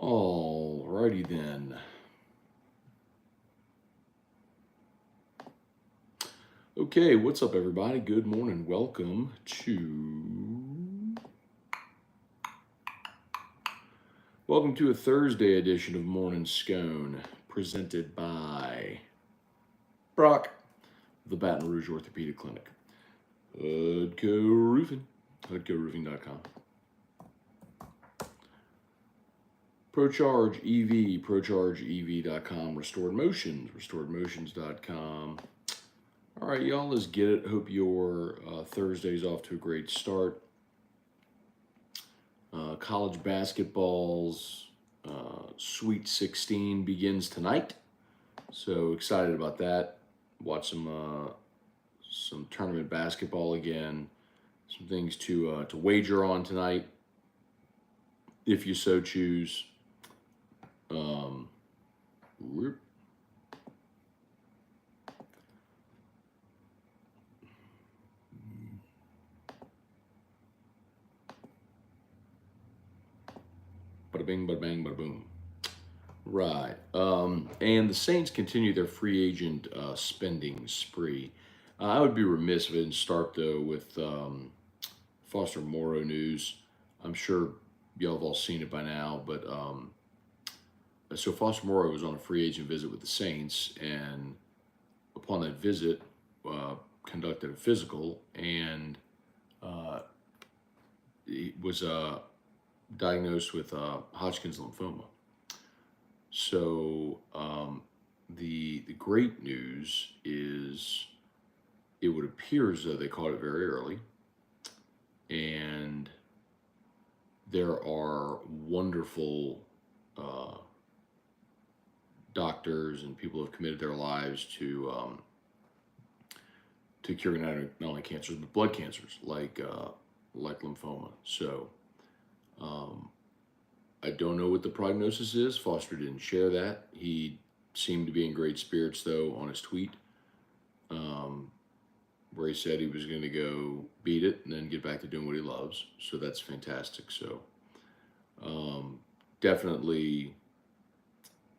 Alrighty then. Okay, what's up, everybody? Good morning. Welcome to a Thursday edition of Morning Scone, presented by Brock, the Baton Rouge Orthopedic Clinic. Hudco Roofing, hudcoroofing.com. ProCharge EV, ProChargeEV.com. Restored Motions, restoredmotions.com. All right, y'all, let's get it. Hope your Thursday's off to a great start. College basketball's Sweet 16 begins tonight, so excited about that. Watch some tournament basketball again. Some things to wager on tonight, if you so choose. Bada bing, bada bang, bada boom. Right. And the Saints continue their free agent spending spree. I would be remiss if I didn't start, though, with Foster Morrow news. I'm sure y'all have all seen it by now, but so Foster Morrow was on a free agent visit with the Saints, and upon that visit, conducted a physical, and he was diagnosed with Hodgkin's lymphoma. So the great news is it would appear as though they caught it very early, and there are wonderful doctors and people who have committed their lives to curing not only cancers but blood cancers like lymphoma. So I don't know what the prognosis is. Foster didn't share that. He seemed to be in great spirits, though, on his tweet, where he said he was going to go beat it and then get back to doing what he loves. So that's fantastic. So definitely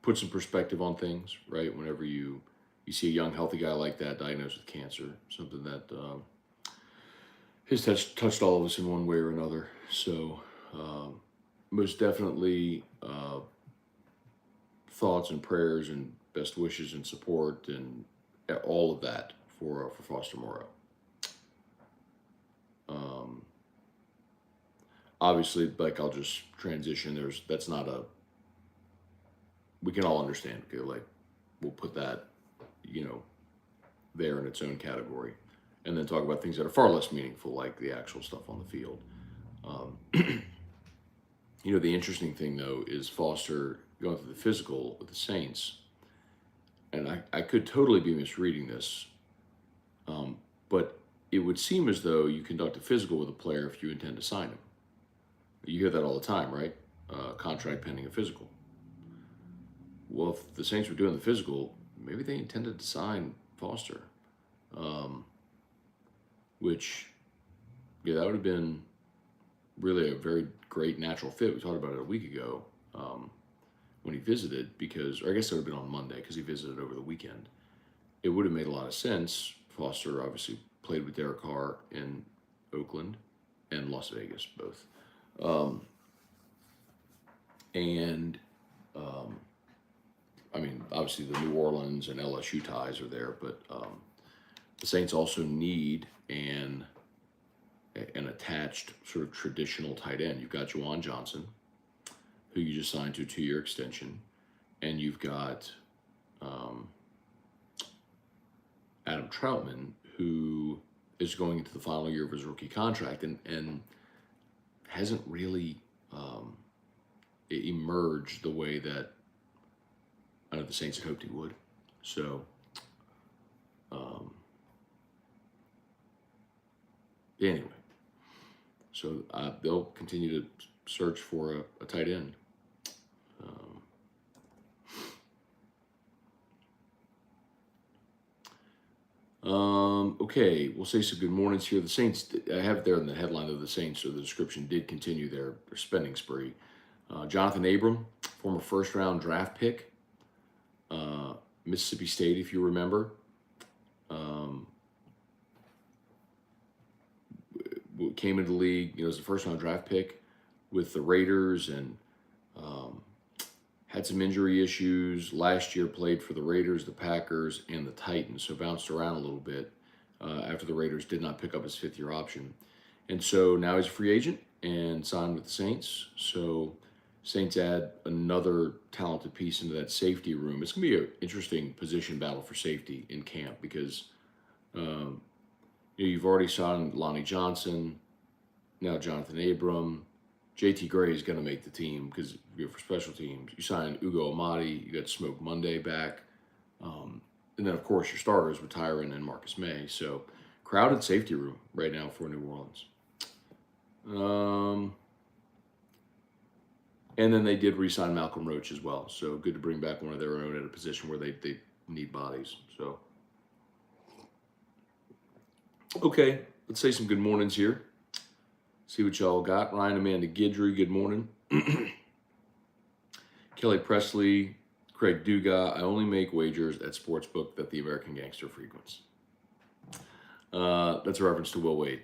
put some perspective on things, right? Whenever you see a young, healthy guy like that diagnosed with cancer, something that has touched all of us in one way or another. So most definitely thoughts and prayers and best wishes and support and all of that for Foster Morrow. Obviously, like, I'll just transition. That's not we can all understand. Okay, like, we'll put that, there in its own category, and then talk about things that are far less meaningful, like the actual stuff on the field. The interesting thing, though, is Foster going through the physical with the Saints, and I could totally be misreading this, but it would seem as though you conduct a physical with a player if you intend to sign him. You hear that all the time, right? Contract pending a physical. Well, if the Saints were doing the physical, maybe they intended to sign Foster, which, that would have been really a very great natural fit. We talked about it a week ago when he visited, or I guess it would have been on Monday because he visited over the weekend. It would have made a lot of sense. Foster obviously played with Derek Carr in Oakland and Las Vegas, both. Obviously the New Orleans and LSU ties are there, but the Saints also need an attached sort of traditional tight end. You've got Juwan Johnson, who you just signed to a 2-year extension, and you've got Adam Troutman, who is going into the final year of his rookie contract and hasn't really emerged the way that I know the Saints had hoped he would. So anyway, so they'll continue to search for a tight end. Okay, we'll say some good mornings here. The Saints, I have it there in the headline of the Saints, so the description did continue their spending spree. Jonathan Abram, former first-round draft pick, Mississippi State, if you remember. Came into the league, as a first-round draft pick with the Raiders, and had some injury issues. Last year played for the Raiders, the Packers, and the Titans, so bounced around a little bit after the Raiders did not pick up his fifth-year option. And so now he's a free agent and signed with the Saints. So Saints add another talented piece into that safety room. It's going to be an interesting position battle for safety in camp because you've already signed Lonnie Johnson, now Jonathan Abram. JT Gray is going to make the team because for special teams. You signed Ugo Amadi. You got Smoke Monday back. And then, of course, your starters with Tyron and Marcus May. So crowded safety room right now for New Orleans. And then they did re-sign Malcolm Roach as well. So good to bring back one of their own at a position where they need bodies. So, okay, let's say some good mornings here. See what y'all got. Ryan Amanda Guidry, good morning. Kelly Presley, Craig Duga, I only make wagers at sportsbook that the American Gangster frequents. That's a reference to Will Wade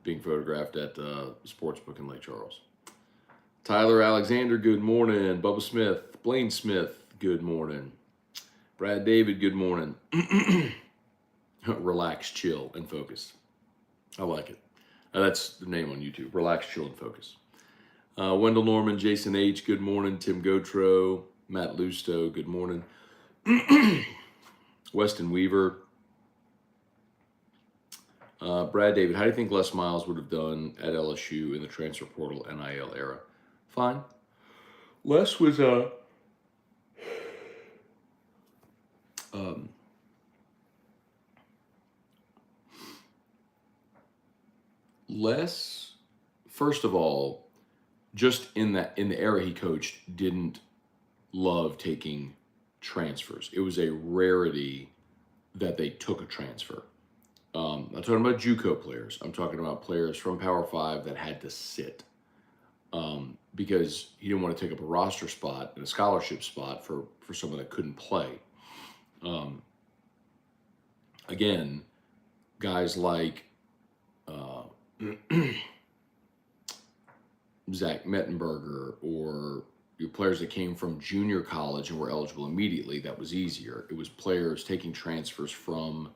being photographed at sportsbook in Lake Charles. Tyler Alexander, good morning. Bubba Smith, Blaine Smith, good morning. Brad David, good morning. Relax, chill, and focus. I like it. That's the name on YouTube. Relax, chill, and focus. Wendell Norman, Jason H., good morning. Tim Gotro, Matt Lusto, good morning. Weston Weaver. Brad David, how do you think Les Miles would have done at LSU in the transfer portal NIL era? Fine. Les was Les, first of all, just in the era he coached, didn't love taking transfers. It was a rarity that they took a transfer. I'm talking about JUCO players. I'm talking about players from Power 5 that had to sit because he didn't want to take up a roster spot and a scholarship spot for someone that couldn't play. Again, guys like Zach Mettenberger or players that came from junior college and were eligible immediately, that was easier. It was players taking transfers from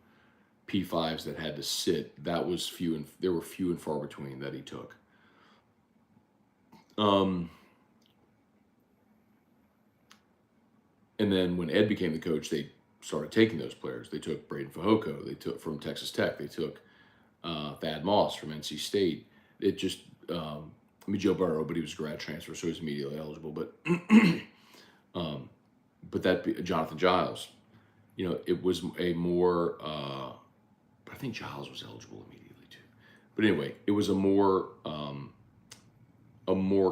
P5s that had to sit. That was there were few and far between that he took. And then when Ed became the coach, they started taking those players. They took Braden Fajoko. They took from Texas Tech. They took Thad Moss from NC State. It just, Joe Burrow, but he was a grad transfer, so he's immediately eligible. But that Jonathan Giles, it was a more. I think Giles was eligible immediately too. But anyway, it was a more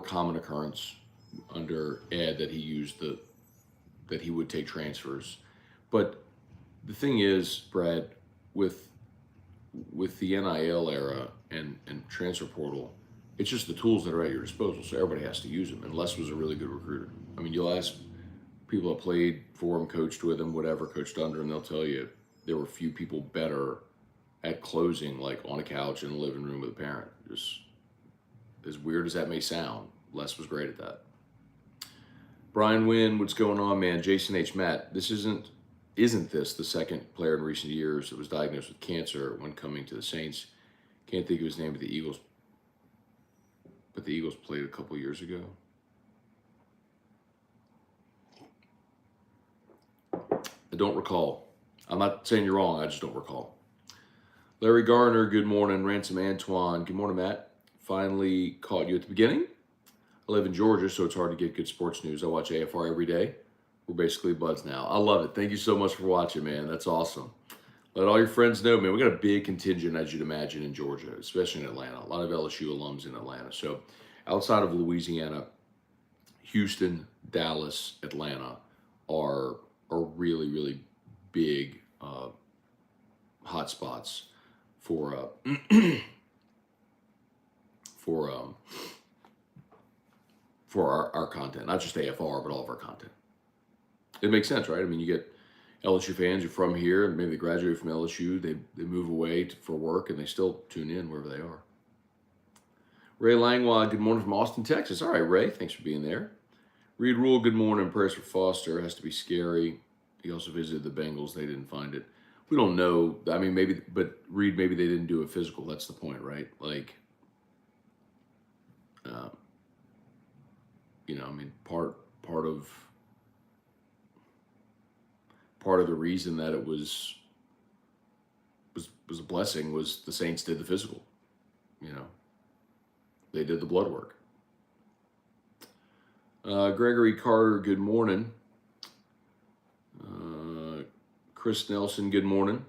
common occurrence under Ed that he used that he would take transfers. But the thing is, Brad, with the NIL era and transfer portal, it's just the tools that are at your disposal. So everybody has to use them. And Les was a really good recruiter. I mean, you'll ask people that played for him, coached with him, whatever, coached under him, they'll tell you there were few people better at closing, like on a couch in the living room with a parent. Just as weird as that may sound, Les was great at that. Brian Wynn, what's going on, man? Jason H. Matt, isn't this the second player in recent years that was diagnosed with cancer when coming to the Saints? Can't think of his name, but the Eagles played a couple years ago. I don't recall. I'm not saying you're wrong. I just don't recall. Larry Garner, good morning. Ransom Antoine, good morning, Matt. Finally caught you at the beginning. I live in Georgia, so it's hard to get good sports news. I watch AFR every day. We're basically buds now. I love it. Thank you so much for watching, man. That's awesome. Let all your friends know, man. We got a big contingent, as you'd imagine, in Georgia, especially in Atlanta. A lot of LSU alums in Atlanta. So outside of Louisiana, Houston, Dallas, Atlanta are really, really big hot spots for for our content, not just AFR, but all of our content. It makes sense, right? I mean, you get LSU fans who are from here, and maybe they graduate from LSU, they move away for work, and they still tune in wherever they are. Ray Langwa, good morning from Austin, Texas. All right, Ray, thanks for being there. Reed Rule, good morning. Prayers for Foster. Has to be scary. He also visited the Bengals. They didn't find it. We don't know. I mean, maybe, but Reed, maybe they didn't do a physical. That's the point, right? Like, I mean, part of the reason that it was a blessing was the Saints did the physical. They did the blood work. Gregory Carter, good morning. Chris Nelson, good morning.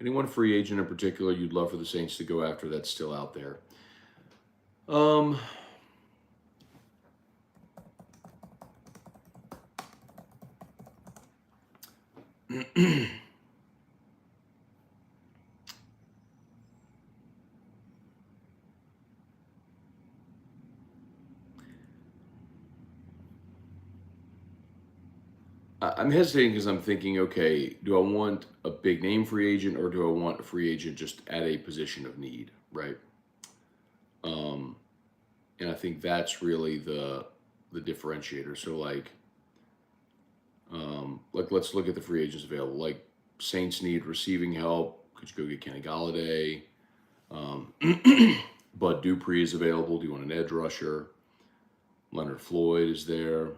Anyone free agent in particular you'd love for the Saints to go after that's still out there? I'm hesitating because I'm thinking, okay, do I want a big name free agent or do I want a free agent just at a position of need, right? And I think that's really the differentiator. So like let's look at the free agents available. Like Saints need receiving help. Could you go get Kenny Galladay? Bud Dupree is available. Do you want an edge rusher? Leonard Floyd is there.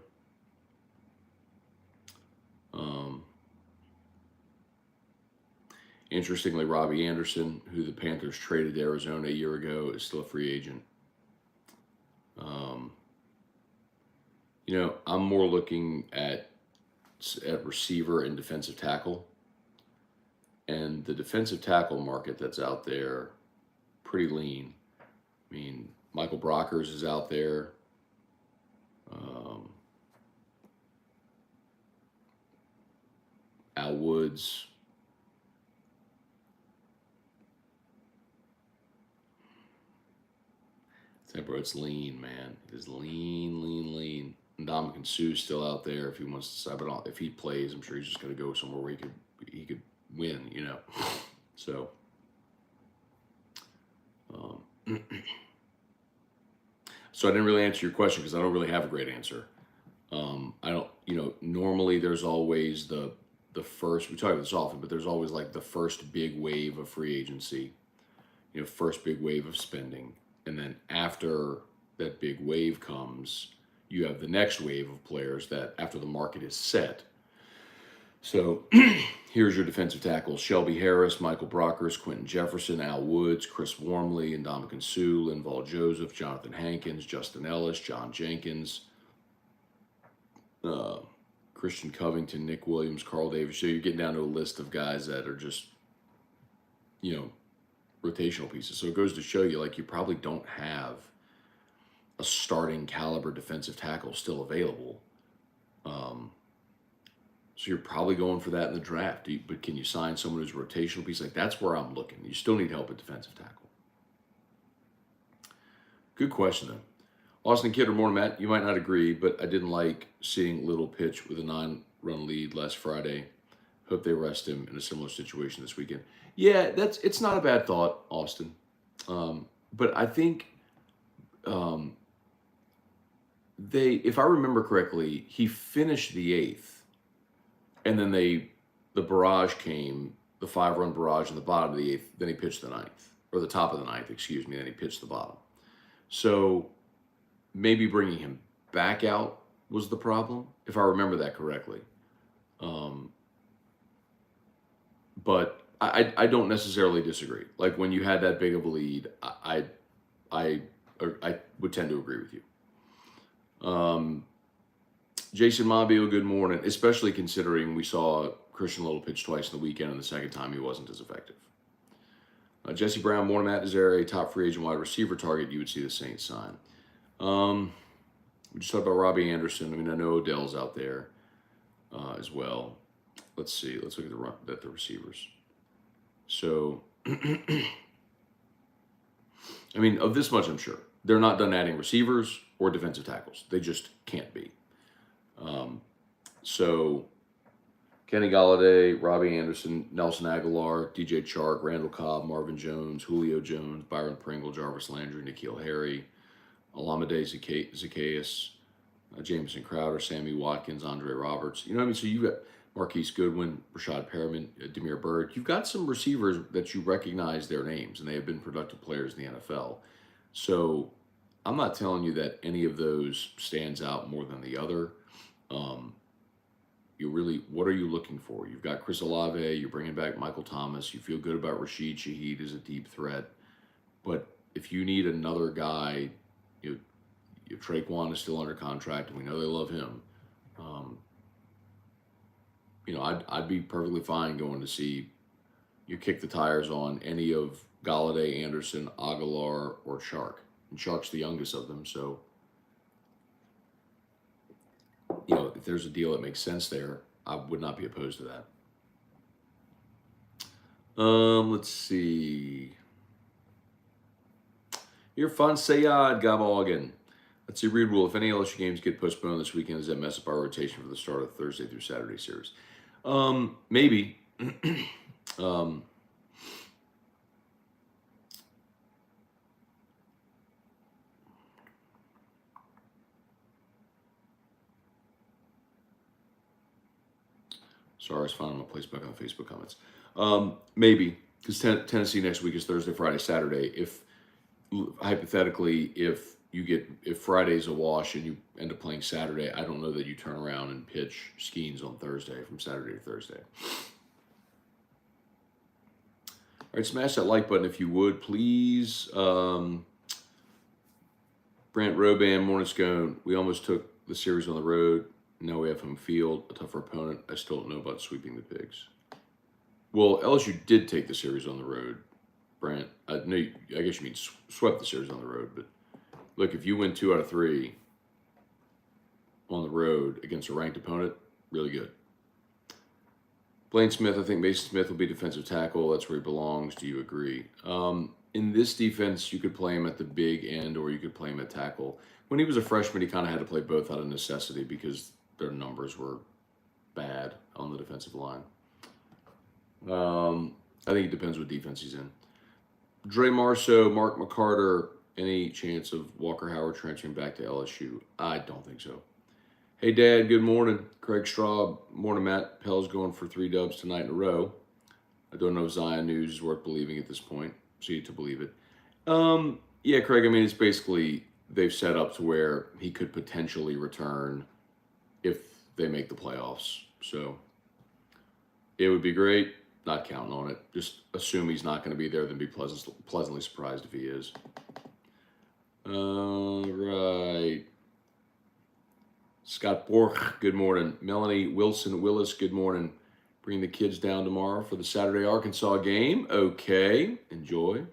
Interestingly, Robbie Anderson, who the Panthers traded to Arizona a year ago, is still a free agent. I'm more looking at receiver and defensive tackle. And the defensive tackle market that's out there, pretty lean. I mean, Michael Brockers is out there. Al Woods. Bro, it's lean, man. It is lean. And Ndamukong Suh's still out there if he wants to decide. But if he plays, I'm sure he's just going to go somewhere where he could win, So, so I didn't really answer your question because I don't really have a great answer. I don't, normally there's always the first, we talk about this often, but there's always like the first big wave of free agency, first big wave of spending. And then after that big wave comes, you have the next wave of players that after the market is set. So here's your defensive tackles: Shelby Harris, Michael Brockers, Quentin Jefferson, Al Woods, Chris Wormley, Ndamukong Suh, Linval Joseph, Jonathan Hankins, Justin Ellis, John Jenkins, Christian Covington, Nick Williams, Carl Davis. So you're getting down to a list of guys that are just, rotational pieces. So it goes to show you, like, you probably don't have a starting caliber defensive tackle still available. So you're probably going for that in the draft. But can you sign someone who's a rotational piece? Like, that's where I'm looking. You still need help at defensive tackle. Good question, though. Austin Kidder, morning, Matt. You might not agree, but I didn't like seeing Little pitch with a 9-run lead last Friday. Hope they rest him in a similar situation this weekend. Yeah, it's not a bad thought, Austin. But I think if I remember correctly, he finished the 8th, and then the barrage came, the 5-run barrage in the bottom of the 8th. Then he pitched the 9th, or the top of the 9th, excuse me. Then he pitched the bottom. So maybe bringing him back out was the problem, if I remember that correctly. But I don't necessarily disagree. Like, when you had that big of a lead, I would tend to agree with you. Jason Mabio, good morning, especially considering we saw Christian Little pitch twice in the weekend, and the second time he wasn't as effective. Jesse Brown, morning, Matt. Is there a top free agent wide receiver target you would see the Saints sign? We just talked about Robbie Anderson. I mean, I know Odell's out there as well. Let's see. Let's look at the receivers. So, I mean, of this much, I'm sure. they're not done adding receivers or defensive tackles. They just can't be. So Kenny Galladay, Robbie Anderson, Nelson Aguilar, DJ Chark, Randall Cobb, Marvin Jones, Julio Jones, Byron Pringle, Jarvis Landry, N'Keal Harry, Olamide Zacchaeus, Jamison Crowder, Sammy Watkins, Andre Roberts. You know what I mean? So you've got Marquise Goodwin, Rashad Perriman, Demir Byrd. You've got some receivers that you recognize their names, and they have been productive players in the NFL. So I'm not telling you that any of those stands out more than the other. What are you looking for? You've got Chris Olave, you're bringing back Michael Thomas, you feel good about Rashid Shaheed as a deep threat. But if you need another guy, Traquan is still under contract, and we know they love him. I'd be perfectly fine going to see you kick the tires on any of Galladay, Anderson, Aguilar, or Chark. And Chark's the youngest of them, so if there's a deal that makes sense there, I would not be opposed to that. Let's see. Irfan Sayad Gabalgan. Let's see, Reed Rule. If any LSU games get postponed this weekend, does that mess up our rotation for the start of the Thursday through Saturday series? Maybe. Sorry, I was finding my place back on the Facebook comments. Maybe, because Tennessee next week is Thursday, Friday, Saturday. If hypothetically, if Friday's a wash and you end up playing Saturday, I don't know that you turn around and pitch Skeens on Thursday from Saturday to Thursday. All right, smash that like button if you would, please. Brent Roban, Morning Scone. We almost took the series on the road. Now we have home field, a tougher opponent. I still don't know about sweeping the Pigs. Well, LSU did take the series on the road, Brent. I guess you mean swept the series on the road. But look, if you win 2 out of 3 on the road against a ranked opponent, really good. Blaine Smith, I think Mason Smith will be defensive tackle. That's where he belongs. Do you agree? In this defense, you could play him at the big end or you could play him at tackle. When he was a freshman, he kind of had to play both out of necessity because their numbers were bad on the defensive line. I think it depends what defense he's in. Dre Marceau, Mark McCarter, any chance of Walker Howard transferring back to LSU? I don't think so. Hey, Dad, good morning. Craig Straub, morning, Matt. Pell's going for 3 dubs tonight in a row. I don't know if Zion news is worth believing at this point. See to believe it. Yeah, Craig, I mean, it's basically they've set up to where he could potentially return if they make the playoffs. So it would be great. Not counting on it. Just assume he's not going to be there, then be pleasantly surprised if he is. All right. Scott Borch, good morning. Melanie Willis, good morning. Bring the kids down tomorrow for the Saturday Arkansas game. Okay, enjoy.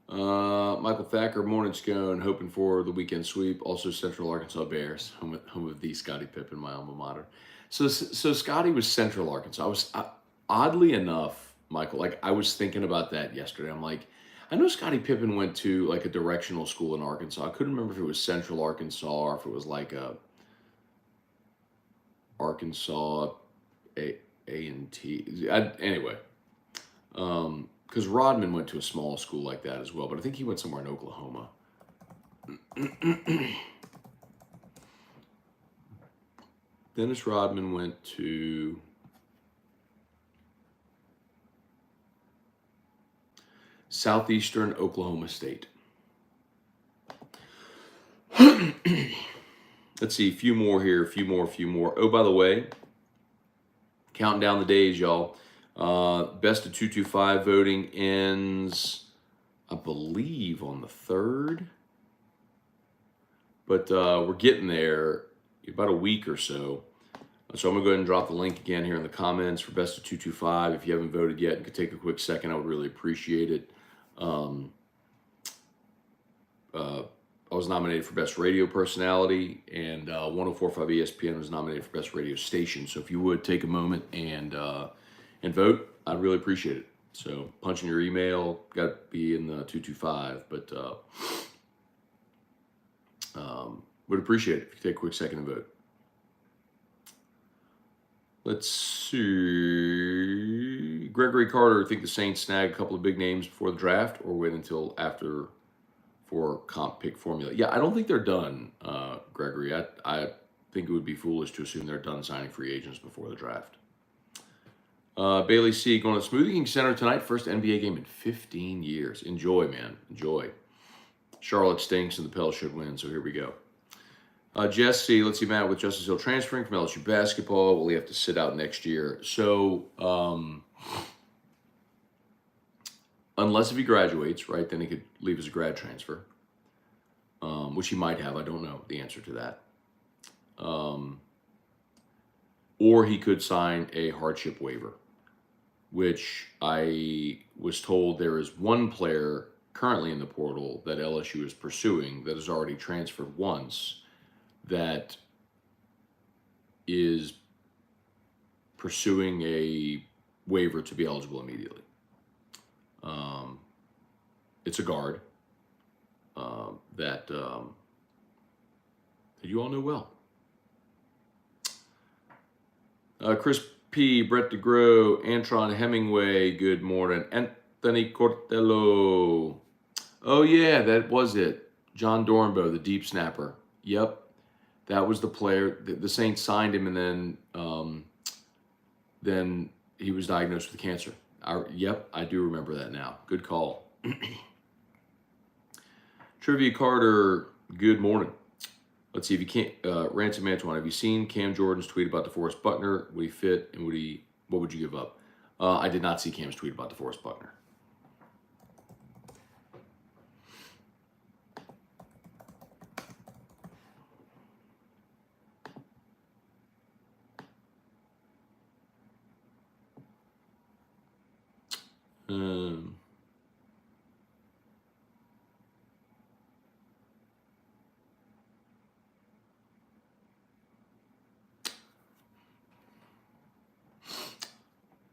Michael Thacker, morning Scone, hoping for the weekend sweep. Also Central Arkansas Bears, home of the Scottie Pippen, my alma mater. So Scotty was Central Arkansas. Oddly enough, Michael, like I was thinking about that yesterday. I'm like, I know Scottie Pippen went to like a directional school in Arkansas. I couldn't remember if it was Central Arkansas or if it was like a Arkansas A&T. Anyway, because Rodman went to a small school like that as well, but I think he went somewhere in Oklahoma. Dennis Rodman went to Southeastern Oklahoma State. Let's see, a few more here, a few more. Oh, by the way, counting down the days, y'all. Best of 225 voting ends, I believe, on the 3rd. But we're getting there, about a week or so. So I'm going to go ahead and drop the link again here in the comments for Best of 225. If you haven't voted yet and could take a quick second, I would really appreciate it. I was nominated for Best Radio Personality, and 104.5 ESPN was nominated for Best Radio Station. So if you would take a moment and vote, I'd really appreciate it. So punch in your email, got to be in the 225, but would appreciate it if you take a quick second to vote. Let's see. Gregory Carter, think the Saints snag a couple of big names before the draft or wait until after for comp pick formula? Yeah, I don't think they're done, Gregory. I think it would be foolish to assume they're done signing free agents before the draft. Bailey C. going to Smoothie King Center tonight. First NBA game in 15 years. Enjoy, man. Enjoy. Charlotte stinks and the Pels should win, so here we go. Jesse, let's see, Matt, with Justice Hill transferring from LSU basketball, will he have to sit out next year? So, unless if he graduates, right, then he could leave as a grad transfer, which he might have. I don't know the answer to that. Or he could sign a hardship waiver, which I was told there is one player currently in the portal that LSU is pursuing that has already transferred once that is pursuing a waiver to be eligible immediately. It's a guard that you all know well. Chris P., Brett DeGrow, Antron Hemingway, good morning. Anthony Cortello. Oh, yeah, that was it. John Dornbow, the deep snapper. Yep, that was the player. The Saints signed him, and then he was diagnosed with cancer. Yep, I do remember that now. Good call. Trivia Carter, good morning. Let's see if you can't. Ransom Antoine, have you seen Cam Jordan's tweet about DeForest Buckner? Would he fit, and what would you give up? I did not see Cam's tweet about DeForest Buckner.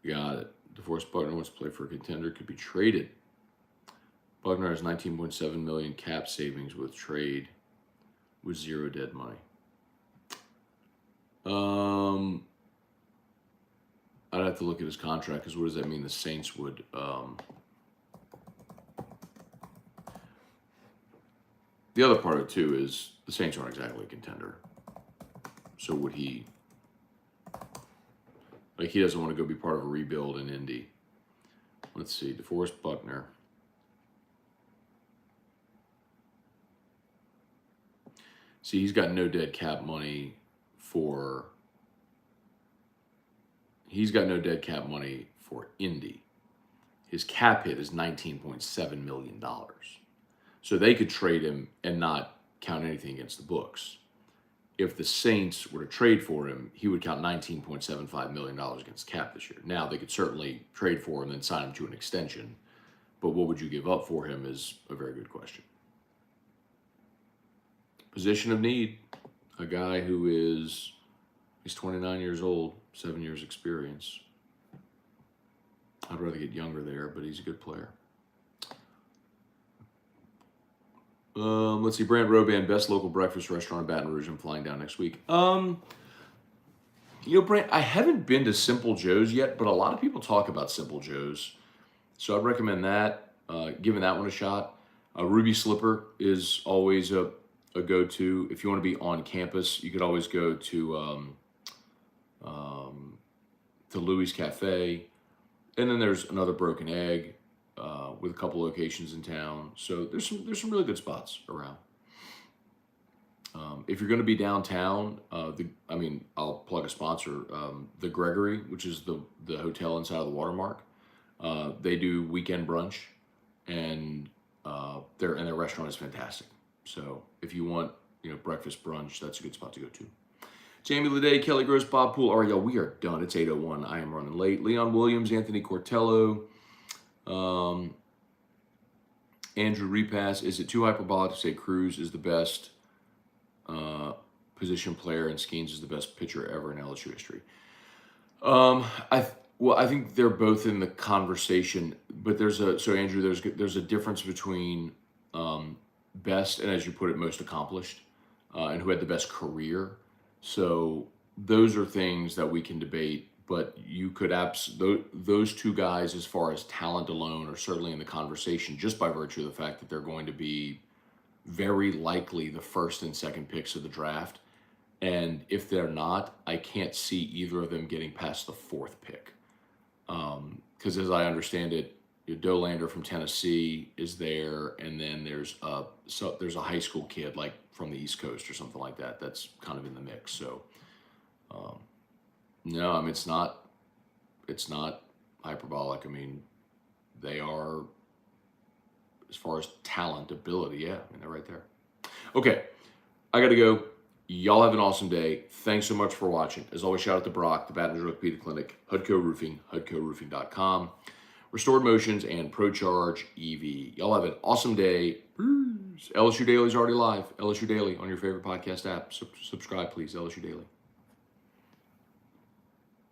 Got it. DeForest Buckner wants to play for a contender, could be traded. Buckner has $19.7 million cap savings with trade with zero dead money. I'd have to look at his contract because what does that mean? The Saints would. The other part of it too is the Saints aren't exactly a contender. So would he? Like he doesn't want to go be part of a rebuild in Indy. Let's see, DeForest Buckner. See, he's got no dead cap money for. He's got no dead cap money for Indy. His cap hit is $19.7 million. So they could trade him and not count anything against the books. If the Saints were to trade for him, he would count $19.75 million against cap this year. Now, they could certainly trade for him and sign him to an extension. But what would you give up for him is a very good question. Position of need. A guy who he's 29 years old, 7 years experience. I'd rather get younger there, but he's a good player. Let's see, Brand Roban, best local breakfast restaurant in Baton Rouge. I'm flying down next week. Brand, I haven't been to Simple Joe's yet, but a lot of people talk about Simple Joe's. So I'd recommend that, giving that one a shot. Ruby Slipper is always a go-to. If you want to be on campus, you could always go to Louis Cafe. And then there's another Broken Egg. With a couple locations in town, so there's some really good spots around. If you're going to be downtown, I'll plug a sponsor, the Gregory, which is the hotel inside of the Watermark. They do weekend brunch, and their restaurant is fantastic. So if you want breakfast brunch, that's a good spot to go to. Jamie Leday, Kelly Gross, Bob Poole. All right, y'all, we are done. It's 8:01. I am running late. Leon Williams, Anthony Cortello. Andrew Repass, is it too hyperbolic to say Cruz is the best position player and Skeens is the best pitcher ever in LSU history? Well, I think they're both in the conversation, but Andrew, there's a difference between best and, as you put it, most accomplished, and who had the best career. So those are things that we can debate, but you could those two guys, as far as talent alone, are certainly in the conversation just by virtue of the fact that they're going to be very likely the first and second picks of the draft. And if they're not, I can't see either of them getting past the fourth pick. Because as I understand it, Dolander from Tennessee is there, and then there's a high school kid like from the East Coast or something like that that's kind of in the mix. So no, I mean it's not hyperbolic. I mean they are, as far as talent, ability. Yeah, I mean they're right there. Okay, I got to go. Y'all have an awesome day. Thanks so much for watching. As always, shout out to Brock, the Baton Rouge Orthopedic Clinic, Hudco Roofing, HudcoRoofing.com, Restored Motions, and ProCharge EV. Y'all have an awesome day. Peace. LSU Daily is already live. LSU Daily on your favorite podcast app. Subscribe, please. LSU Daily.